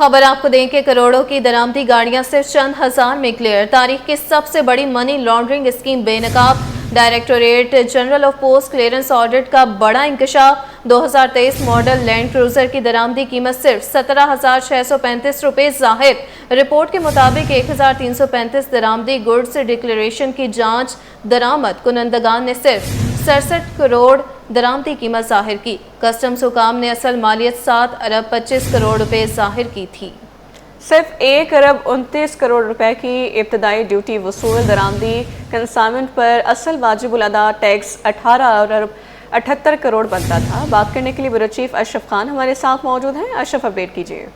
खबर आपको दें कि करोड़ों की दरामदी गाड़ियां सिर्फ चंद हजार में क्लियर। तारीख की सबसे बड़ी मनी लॉन्ड्रिंग स्कीम बेनकाब। Directorate general of post clearance audit का बड़ा इंकशाफ। 2023 मॉडल लैंड क्रूजर की दरामदी कीमत सिर्फ 17,635 रुपए जाहिर। रिपोर्ट के मुताबिक 1,335 दरामदी गुड्स डिक्लेरेशन की जांच दरामद कुनंदगान ने सिर्फ 67 करोड़ दरामदी कीमत जाहिर की। कस्टम्स हुकाम ने असल मालियत 7 अरब 25 करोड़ रुपए जाहिर की थी। सिर्फ 1 अरब 29 करोड़ रुपए की इब्तदाई ड्यूटी वसूल। दरामदी कंसाइनमेंट पर असल वाजिबुल अदा टैक्स 18 अरब 78 करोड़ बनता था। बात करने के लिए ब्यूरो चीफ अशरफ खान हमारे साथ मौजूद हैं। अशरफ, अपडेट कीजिए।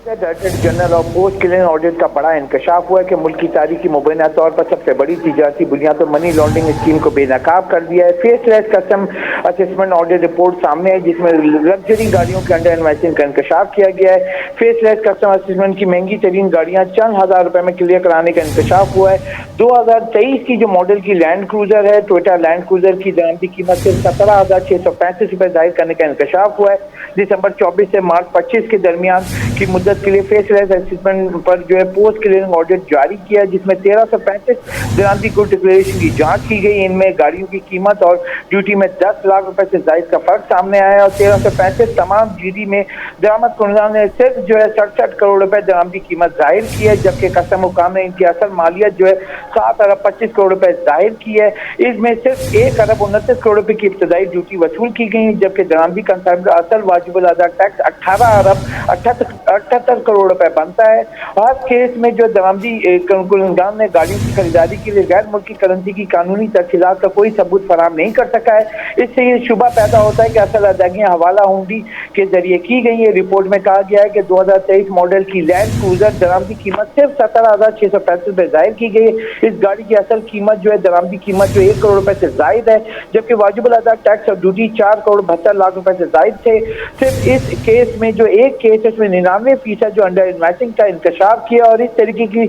Director general of post clearance audit का बड़ा इंकशाफ हुआ है कि मुल्क की तारीख की मुबैना तौर पर सबसे बड़ी तिजारती बुनियाद पर मनी लॉन्ड्रिंग स्कीम को बेनकाब कर दिया है। Faceless custom assessment audit report सामने है जिसमें लग्जरी गाड़ियों के अंडर इन्वेस्टिंग का इंकशाफ किया गया है। फेसलेस कस्टम असेसमेंट की महंगी तरीन गाड़ियां चंद हजार रुपए में क्लियर कराने का इंकशाफ हुआ है। 2023 की जो मॉडल की लैंड क्रूजर है, टोयोटा लैंड क्रूजर की दरामदी कीमत सिर्फ 17,635 रुपए जाहिर करने का इंकशाफ हुआ है। दिसंबर 24 से मार्च 25 के दरमियान की मुद्दत के लिए फेसलेस असेसमेंट पर जो है पोस्ट क्लियरिंग ऑडिट जारी किया, जिसमें 1335 दरामदी गुड डिक्लेरेशन की जांच की गई। इनमें गाड़ियों की कीमत और ड्यूटी में 10 लाख रुपए से जायद का फर्क सामने आया और 1335 तमाम जीडी में दरामद कुनंदगान ने सिर्फ जो है 67 करोड़ रुपए दरामदी कीमत जाहिर की है, जबकि कस्टम हुकाम ने इनकी असल मालियत जो है 7 अरब 25 करोड़ रुपए जाहिर की है। इसमें सिर्फ 1 अरब 29 करोड़ रुपए की इब्तदाई ड्यूटी वसूल की गई, जबकि दरामदी कंसाइनमेंट का असल वाजिबुल अदा टैक्स 18 अरब 78 करोड़ रुपए बनता है। हर केस में जो दरामदी कुनंदगान ने गाड़ियों की खरीदारी के लिए गैर मुल्की करेंसी की कानूनी तफसीलात का कोई सबूत फराहम नहीं कर सका है। इससे ये शुबा पैदा होता है कि असल अदायगियां हवाला हुंडी के जरिए की गई है। रिपोर्ट में कहा गया है कि 2023 मॉडल की लैंड क्रूजर दरामदी कीमत सिर्फ 17,635 रुपए जाहिर की गई है। इस गाड़ी की असल कीमत जो है दरामदी कीमत जो 1 करोड़ रुपए से जायद है, जबकि वाजिबुल अदा टैक्स और ड्यूटी 4 करोड़ 72 लाख रुपए से जायद थे। सिर्फ इस केस में जो एक केस है इसमें 99% जो अंडर इन्वेस्टिंग का इंकशाफ किया और इस तरीके की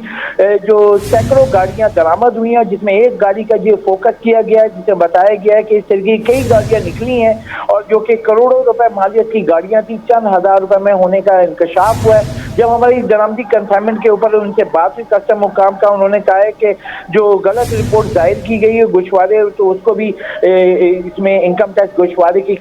जो सैकड़ों गाड़ियां दरामद हुई हैं, जिसमें एक गाड़ी का जो फोकस किया गया है, जिसे बताया गया है कि इस तरीके की कई गाड़ियां निकली हैं और जो कि करोड़ों रुपए मालियत की गाड़ियां थी, चंद हजार रुपए में होने का इंकशाफ हुआ है। जब हमारी दरामदी कंसाइनमेंट के ऊपर उनसे बात हुई कस्टम हुकाम का, उन्होंने कहा है कि जो गलत रिपोर्ट दायर की गई है गोशवारे, तो उसको भी इसमें इनकम टैक्स गोशवारे की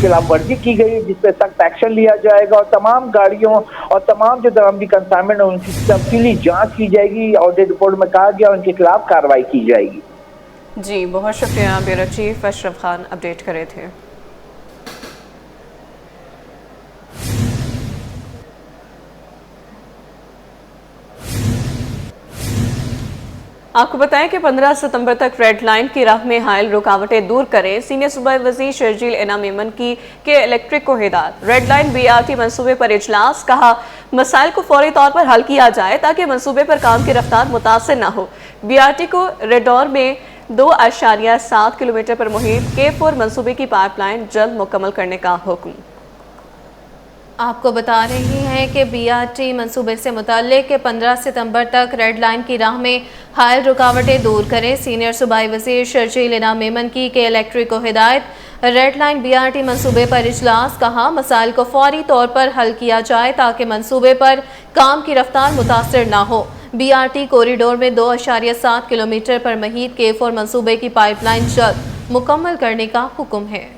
खिलाफ वर्जी की गई है, जिस पर सख्त एक्शन लिया जाएगा और तमाम गाड़ियों और तमाम जो दरामदी कंसाइनमेंट है उनकी तफसीली जांच की जाएगी। ऑडिट रिपोर्ट में कहा गया उनके खिलाफ कार्रवाई की जाएगी। जी, बहुत शुक्रिया। Bureau chief Ashraf Khan update कर रहे थे। आपको बताएं कि 15 सितंबर तक रेड लाइन की राह में हायल रुकावटें दूर करें। सीनियर सूबाई वज़ीर शर्जील इनाम मेमन की के इलेक्ट्रिक को हिदायत। रेड लाइन BRT मनसूबे पर इजलास। कहा मसाइल को फौरी तौर पर हल किया जाए ताकि मनसूबे पर काम की रफ्तार मुतासिर न हो। BRT को रेडोर में 2.7 किलोमीटर पर मुहित K4 मनसूबे की पाइपलाइन जल्द मुकम्मल करने का हुक्म। आपको बता रही हैं कि BRT मंसूबे से मुताल्लिक 15 सितंबर तक रेड लाइन की राह में हायल रुकावटें दूर करें। सीनियर सूबाई वज़ीर शर्जील इनाम मेमन की के इलेक्ट्रिक को हिदायत। रेड लाइन BRT मंसूबे पर इजलास। कहा मसाइल को फौरी तौर पर हल किया जाए ताकि मंसूबे पर काम की रफ्तार मुतासिर ना हो। BRT कॉरिडोर में 2.7 किलोमीटर पर मुहित K4 मंसूबे की पाइपलाइन जल्द मुकम्मल करने का हुक्म है।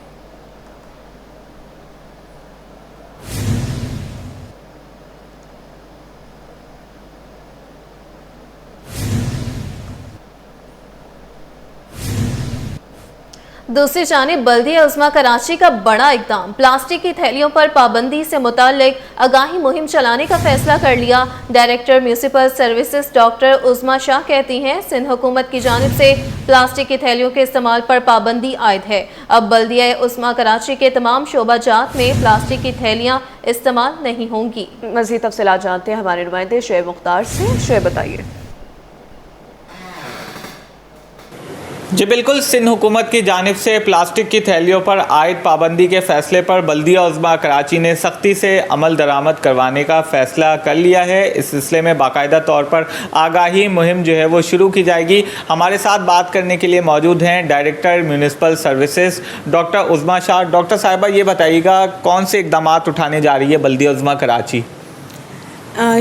दूसरी जानिब बल्दिया उस्मा कराची का बड़ा इक़दाम। प्लास्टिक की थैलियों पर पाबंदी से मुताल्लिक आगाही मुहिम चलाने का फैसला कर लिया। Director municipal services doctor Usma Shah कहती हैं सिंध हुकूमत की जानिब से प्लास्टिक की थैलियों के इस्तेमाल पर पाबंदी आयद है। अब बल्दिया उस्मा कराची के तमाम शोबाजात में प्लास्टिक की थैलियाँ इस्तेमाल नहीं होंगी। मज़ीद तफसीलात जानते हैं हमारे नुमाइंदे शुएब मुख्तार से। शुएब बताइए। जी बिल्कुल, सिंध हुकूमत की जानिब से प्लास्टिक की थैलियों पर आयद पाबंदी के फैसले पर बल्दिया उज़्मा कराची ने सख्ती से अमल दरामद करवाने का फ़ैसला कर लिया है। इस सिलसिले में बाकायदा तौर पर आगाही मुहिम जो है वो शुरू की जाएगी। हमारे साथ बात करने के लिए मौजूद हैं डायरेक्टर म्यूनिसिपल सर्विसेज डॉक्टर उज़्मा शाह। डॉक्टर साहिबा, ये बताइएगा कौन से इक़दाम उठाने जा रही है बल्दिया उज़्मा कराची?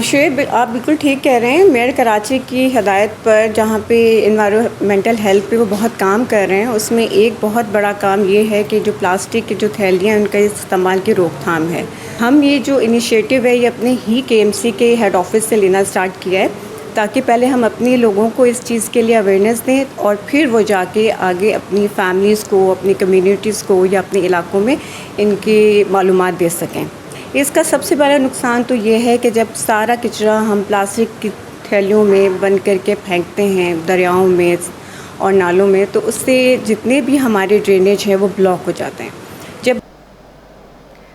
शुएब, आप बिल्कुल ठीक कह रहे हैं। मेयर कराची की हदायत पर जहाँ पे इन्वायरमेंटल हेल्थ पे वो बहुत काम कर रहे हैं, उसमें एक बहुत बड़ा काम ये है कि जो प्लास्टिक की जो थैलियाँ उनका इस्तेमाल की रोकथाम है। हम ये जो इनिशिएटिव है ये अपने ही KMC के हेड ऑफिस से लेना स्टार्ट किया है, ताकि पहले हम अपने लोगों को इस चीज़ के लिए अवेयरनेस दें और फिर वो जाके आगे अपनी फैमिलीज़ को, अपनी कम्युनिटीज़ को या अपने इलाकों में इनकी मालूमात दे सकें। इसका सबसे बड़ा नुकसान तो ये है कि जब सारा कचरा हम प्लास्टिक की थैलियों में बंद करके फेंकते हैं दरियाओं में और नालों में, तो उससे जितने भी हमारे ड्रेनेज हैं वो ब्लॉक हो जाते हैं। जब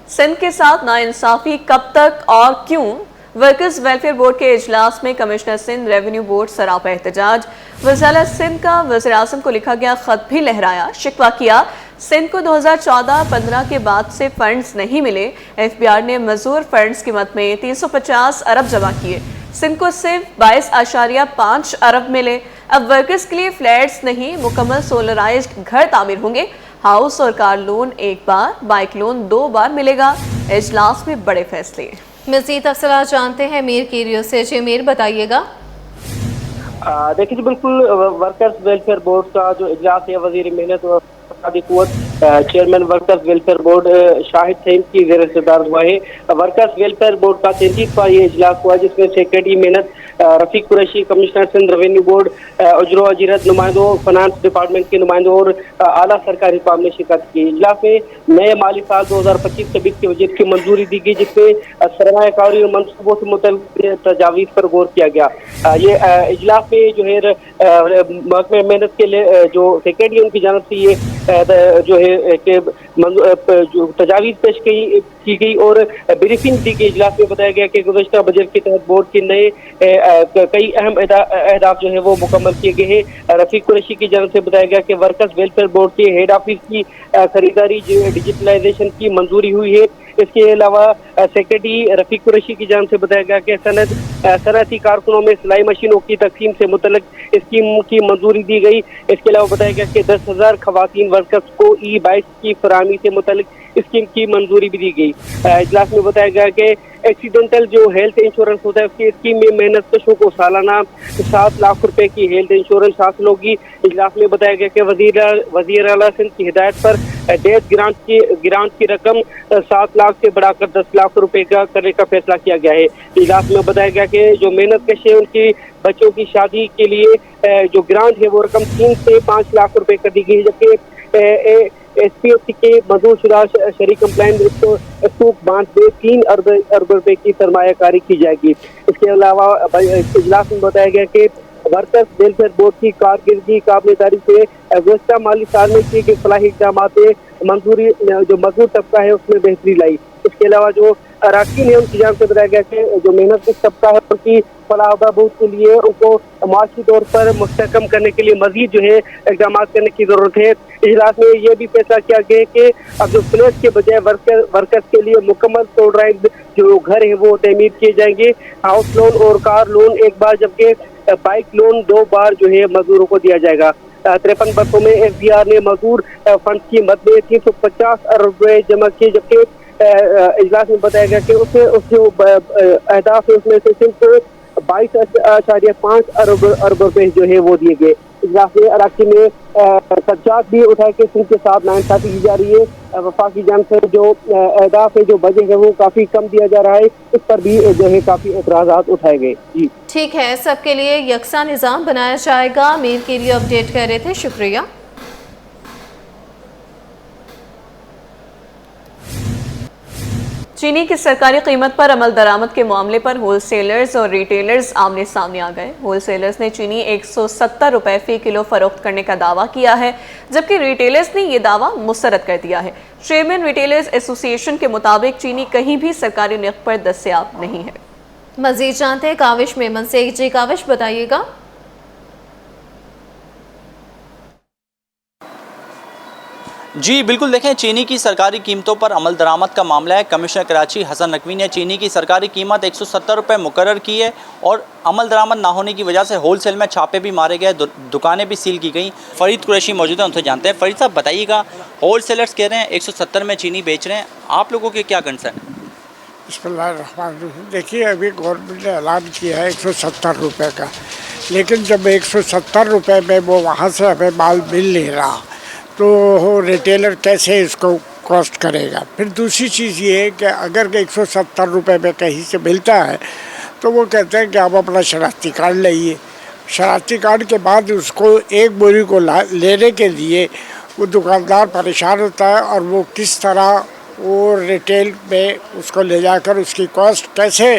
सिंध के साथ नाइंसाफ़ी कब तक और क्यों? वर्कर्स वेलफेयर बोर्ड के इजलास में कमिश्नर सिंध, रेवेन्यू बोर्ड सरापा एहतजाज। वज़ीर सिंध का वज़ीर आज़म को लिखा गया ख़त भी लहराया, शिकवा किया सिंध को 2014-15 के बाद से फंड्स नहीं मिले। FBR ने मजूर फंड्स की मद में 350 अरब जमा किए, सिंध को सिर्फ 22.5 अरब मिले। अब वर्कर्स के लिए फ्लैट्स नहीं, मुकम्मल सोलराइज्ड घर तामीर होंगे। हाउस और कार लोन एक बार, बाइक लोन 2 बार मिलेगा। इजलास में बड़े फैसले। मज़ीद तफसीलात जानते हैं मीर कीरियो से। जी मीर, बताइएगा। देखिए, बिल्कुल वर्कर्स वेलफेयर बोर्ड का जो इजलास है, वजीर मेहनत और chairman workers welfare board Shahid Saeed की ज़ेर सदारत हुआ है। वर्कर्स वेलफेयर बोर्ड का 33वां ये इजलास हुआ, जिसमें सेक्रेटरी मेहनत Rafiq Qureshi, commissioner Sindh, revenue board, उजरो अजीरत नुमाइंदों, फाइनेंस डिपार्टमेंट के नुमाइंदों और आला सरकारी काम ने शिरकत की। इजलास में नए माली साल 2025-26 के बजट की मंजूरी दी गई, जिसमें सरमायाकारी और मनसूबों से मुतल्लिक़ तजावीज़ पर गौर किया गया। ये इजलास में जो है महकमे मेहनत के लिए जो सेक्रेटरी उनकी जानब से ये जो है कि जो तजावीज़ पेश की गई और ब्रीफिंग दी गई। इजलास में बताया गया कि गुज़श्ता बजट के तहत बोर्ड के नए कई अहम अहदाफ जो है वो मुकम्मल किए गए हैं। रफीक कुरैशी की जानब से बताया गया कि वर्कर्स वेलफेयर बोर्ड के हेड ऑफिस की खरीदारी जो है डिजिटलाइजेशन की मंजूरी हुई है। इसके अलावा सेक्रेटरी रफीक कुरैशी की जानब से बताया गया कि सनअती कारकुनों में सिलाई मशीनों की तकसीम से मुतल्लिक स्कीम की मंजूरी दी गई। इसके अलावा बताया गया कि 10,000 खवातीन वर्कर्स को ई-बाइक की फराहमी से मुतल्लिक स्कीम की मंजूरी भी दी गई। इजलास में बताया गया कि एक्सीडेंटल जो हेल्थ इंश्योरेंस होता है उसकी स्कीम में मेहनत कशों को सालाना 7 लाख रुपए की हेल्थ इंश्योरेंस हासिल होगी। इजलास में बताया गया कि वजीर आला सिंध की हिदायत पर डेथ ग्रांट की रकम 7 लाख से बढ़ाकर 10 लाख रुपए का करने का फैसला किया गया है। इजलास में बताया गया कि जो मेहनत कश है उनकी बच्चों की शादी के लिए जो ग्रांट है वो रकम 3 से 5 लाख रुपए कर दी गई है, जबकि SPFC के मजूरशुदा शहरी कंप्लाइंट सूख बांध में 3 अरब रुपए की सरमायाकारी की जाएगी। इसके अलावा इजलास में बताया गया कि वर्कर्स वेलफेयर बोर्ड की कारकर्दगी काबिल-ए-तारीफ से गुज़श्ता माली साल में किए गए फलाही इक़दामात मंजूरी जो मजदूर तबका है उसमें बेहतरी लाई। इसके अलावा जो अराकीन है उनकी जानब से बताया गया कि जो मेहनत तबका है उनकी फलाह बहबूद के लिए उनको माशी तौर पर मुस्तहकम करने के लिए मजीद जो है इक़दाम करने की ज़रूरत है। इजलास में यह भी फैसला किया गया कि अब जो फ्लैट के बजाय वर्कर्स के लिए मुकम्मल सोलराइज्ड जो घर है वो तमीर किए जाएंगे। हाउस लोन और कार लोन एक बार, जबकि बाइक लोन 2 बार जो है मजदूरों को दिया जाएगा। 53 बरसों में FBR ने मजदूर फंड की मद में 350 अरब रुपए जमा किए, जबकि इजलास में बताया गया कि उसमें जो अहदाफ है उसमें से सिर्फ 22.5 अरब रुपए जो है वो दिए गए। इजलास में अराकीन ने खर्चात भी उठाए कि सिंध के साथ नाइंसाफी की जा रही है। वफाक की जानिब से जो अहदाफ है, जो बजट है वो काफ़ी कम दिया जा रहा है, इस पर भी जो है काफ़ी एतराज़ात उठाए गए। जी ठीक है, सबके लिए यकसा निज़ाम बनाया जाएगा। मीर के लिए अपडेट कर रहे थे, शुक्रिया। चीनी की सरकारी कीमत पर अमल दरामद के मामले पर होलसेलर्स और रिटेलर्स आमने सामने आ गए। होलसेलर्स ने चीनी 170 रुपए फी किलो फरोख्त करने का दावा किया है, जबकि रिटेलर्स ने यह दावा मुस्तरद कर दिया है। चेयरमैन रिटेलर्स एसोसिएशन के मुताबिक चीनी कहीं भी सरकारी नर्ख पर दस्तयाब नहीं है। मजीद जानते हैं काविश मेमन से। जी काविश, बताइएगा। जी बिल्कुल, देखें चीनी की सरकारी कीमतों पर अमल दरामद का मामला है। कमिश्नर कराची हसन नकवी ने चीनी की सरकारी कीमत 170 रुपये मुकर्रर की है और अमल दरामद ना होने की वजह से होलसेल में छापे भी मारे गए, दुकानें भी सील की गई। फ़रीद कुरैशी मौजूद हैं, उनसे जानते हैं। फ़रीद साहब बताइएगा, होलसेलर्स कह रहे हैं 170 में चीनी बेच रहे हैं, आप लोगों के क्या कंसर्न है? बिस्मिल्लाहिर्रहमानिर्रहीम। देखिए अभी गवर्नमेंट ने ऐलान किया है 170 रुपये का, लेकिन जब 170 रुपये में वो वहाँ से हमें माल मिल नहीं रहा तो रिटेलर कैसे इसको कॉस्ट करेगा। फिर दूसरी चीज़ ये है कि अगर 170 रुपये में कहीं से मिलता है तो वो कहते हैं कि आप अपना शनाख्ती कार्ड लाइए। शनाख्ती कार्ड के बाद उसको एक बोरी को लेने के लिए वो दुकानदार परेशान होता है और वो किस तरह वो रिटेल में उसको ले जाकर उसकी कॉस्ट कैसे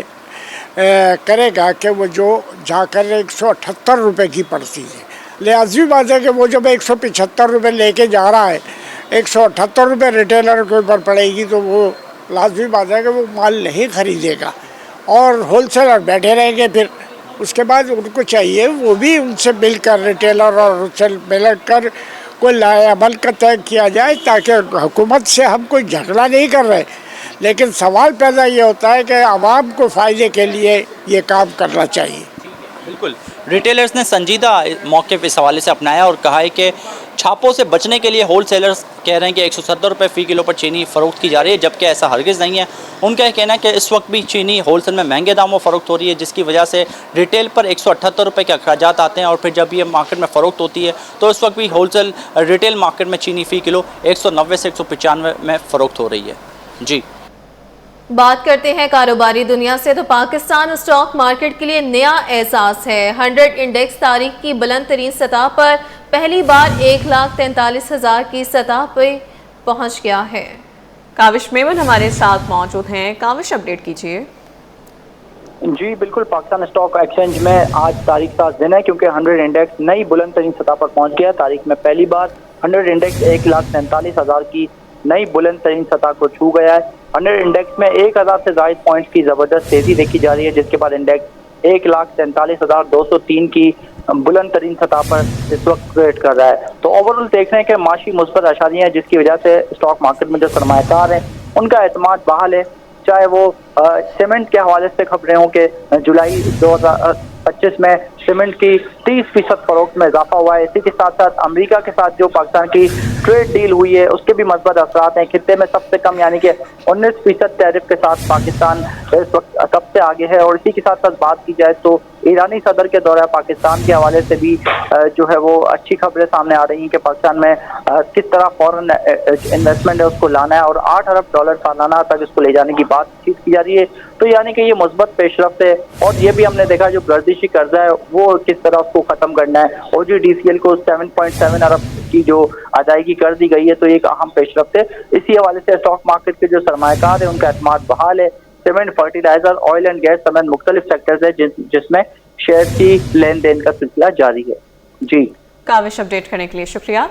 करेगा कि वो जो जाकर 178 रुपये की पड़ती है। लाज़मी बात है कि वो जब 175 रुपये लेके जा रहा है, 178 रुपये रिटेलर के ऊपर पड़ेगी तो वो लाज़मी बात है कि वो माल नहीं ख़रीदेगा और होलसेलर बैठे रहेंगे। फिर उसके बाद उनको चाहिए वो भी उनसे मिलकर रिटेलर और उनसे मिलकर कोई लाएअमल का तय किया जाए, ताकि हुकूमत से हम कोई झगड़ा नहीं कर रहे, लेकिन सवाल पैदा ये होता है कि आवाम को फ़ायदे के लिए ये काम करना चाहिए। बिल्कुल, रिटेलर्स ने संजीदा मौके पे इस हवाले से अपनाया और कहा है कि छापों से बचने के लिए होलसेलर्स कह रहे हैं कि 170 रुपये फ़ी किलो पर चीनी फ़रोख्त की जा रही है, जबकि ऐसा हरगिज़ नहीं है। उनका यह कहना है कि इस वक्त भी चीनी होलसेल में महंगे दामों फ़रोख्त हो रही है, जिसकी वजह से रिटेल पर 178 रुपये के अखराजात आते हैं और फिर जब ये मार्केट में फ़रोख्त होती है तो इस वक्त भी होलसेल रिटेल मार्केट में चीनी फ़ी किलो 190 से 195 में फ़रोख्त हो रही है। जी बात करते हैं कारोबारी दुनिया से, तो पाकिस्तान स्टॉक मार्केट के लिए नया एहसास है। 100 इंडेक्स तारीख की बुलंद तरीन सतह पर पहली बार 1,43,000 की सतह पर पहुंच गया है। काविश मेमन हमारे साथ मौजूद हैं। काविश, अपडेट कीजिए। जी बिल्कुल, पाकिस्तान स्टॉक एक्सचेंज में आज तारीख का दिन है क्योंकि 100 इंडेक्स नई बुलंद तरीन सतह पर पहुंच गया। तारीख में पहली बार 100 इंडेक्स 1,43,000 की नई बुलंद तरीन सतह को छू गया है। 100 इंडेक्स में 1000 से ज़ायद पॉइंट्स की ज़बरदस्त तेज़ी देखी जा रही है, जिसके बाद इंडेक्स 1,43,203 की बुलंद तरीन सतह पर इस वक्त ट्रेड कर रहा है। तो ओवरऑल देख रहे हैं कि माशी मुस्बत आशारियाँ हैं, जिसकी वजह से स्टॉक मार्केट में जो सरमायाकार हैं उनका एतमाद बहाल है। चाहे वो सीमेंट के हवाले से खबरें हों कि जुलाई 2025 में सीमेंट की 30% फरोख्त में इजाफा हुआ है। इसी के साथ साथ अमेरिका के साथ जो पाकिस्तान की ट्रेड डील हुई है उसके भी मज़बूत असरात हैं। खित्ते में सबसे कम यानी कि 19% टैरिफ के साथ पाकिस्तान इस वक्त सबसे आगे है। और इसी के साथ साथ बात की जाए तो ईरानी सदर के दौरा पाकिस्तान के हवाले से भी जो है वो अच्छी खबरें सामने आ रही हैं कि पाकिस्तान में किस तरह फॉरेन इन्वेस्टमेंट है उसको लाना है और $8 अरब सालाना तक इसको ले जाने की बातचीत की जा रही है। तो यानी कि ये मुस्बत पेशरफ्त है। और ये भी हमने देखा जो गर्दिशी कर्जा है वो किस तरह उसको ख़त्म करना है। OGDCL को 7.7 अरब की जो अदायगी कर दी गई है, तो एक अहम पेशरफ्त है। इसी हवाले से स्टॉक मार्केट के जो सरमायाकार है उनका एतमाद बहाल है। Cement, fertiliser, oil and gas समेत मुख्तलिफ सेक्टर्स है जिसमें शेयर की लेन देन का सिलसिला जारी है। जी काविश, अपडेट करने के लिए शुक्रिया।